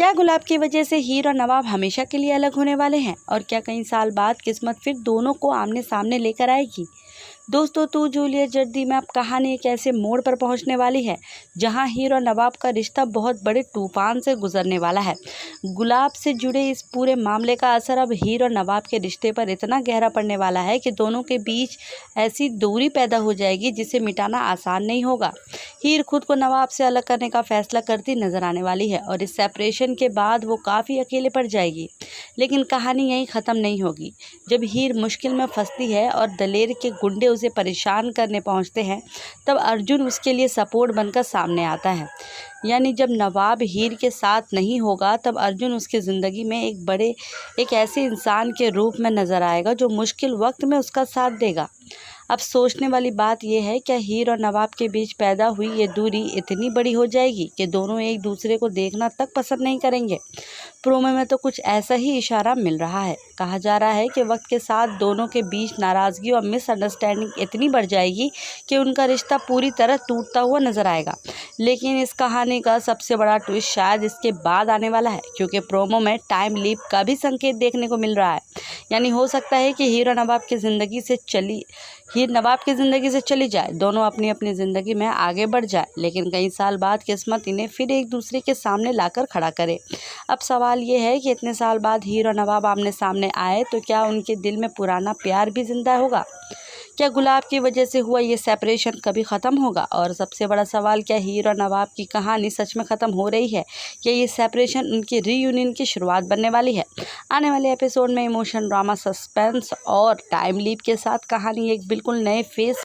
क्या गुलाब की वजह से हीर और नवाब हमेशा के लिए अलग होने वाले हैं? और क्या कई साल बाद किस्मत फिर दोनों को आमने सामने लेकर आएगी? दोस्तों, तू जूलियट जल्दी में अब कहानी एक ऐसे मोड़ पर पहुंचने वाली है जहां हीर और नवाब का रिश्ता बहुत बड़े तूफान से गुजरने वाला है। गुलाब से जुड़े इस पूरे मामले का असर अब हीर और नवाब के रिश्ते पर इतना गहरा पड़ने वाला है कि दोनों के बीच ऐसी दूरी पैदा हो जाएगी जिसे मिटाना आसान नहीं होगा। हीर खुद को नवाब से अलग करने का फैसला करती नजर आने वाली है और इस सेपरेशन के बाद वो काफ़ी अकेले पड़ जाएगी। लेकिन कहानी यहीं ख़त्म नहीं होगी। जब हीर मुश्किल में फंसती है और दलेर के गुंडे उसे परेशान करने पहुंचते हैं, तब अर्जुन उसके लिए सपोर्ट बनकर सामने आता है। यानी जब नवाब हीर के साथ नहीं होगा, तब अर्जुन उसकी ज़िंदगी में एक ऐसे इंसान के रूप में नज़र आएगा जो मुश्किल वक्त में उसका साथ देगा। अब सोचने वाली बात यह है, क्या हीर और नवाब के बीच पैदा हुई ये दूरी इतनी बड़ी हो जाएगी कि दोनों एक दूसरे को देखना तक पसंद नहीं करेंगे? प्रोमो में तो कुछ ऐसा ही इशारा मिल रहा है। कहा जा रहा है कि वक्त के साथ दोनों के बीच नाराज़गी और मिसअंडरस्टैंडिंग इतनी बढ़ जाएगी कि उनका रिश्ता पूरी तरह टूटता हुआ नजर आएगा। लेकिन इस कहानी का सबसे बड़ा ट्विस्ट शायद इसके बाद आने वाला है, क्योंकि प्रोमो में टाइम लीप का भी संकेत देखने को मिल रहा है। यानी हो सकता है कि हीर नवाब की ज़िंदगी से चली जाए, दोनों अपनी अपनी ज़िंदगी में आगे बढ़ जाए, लेकिन कई साल बाद किस्मत इन्हें फिर एक दूसरे के सामने लाकर खड़ा करे। अब सवाल ये है कि इतने साल बाद हीर और नवाब आमने सामने आए तो क्या उनके दिल में पुराना प्यार भी जिंदा होगा? क्या गुलाब की वजह से हुआ ये सेपरेशन कभी ख़त्म होगा? और सबसे बड़ा सवाल, क्या हीर और नवाब की कहानी सच में ख़त्म हो रही है या ये सेपरेशन उनकी रीयूनियन की शुरुआत बनने वाली है? आने वाले एपिसोड में इमोशन, ड्रामा, सस्पेंस और टाइम लीप के साथ कहानी एक बिल्कुल नए फेज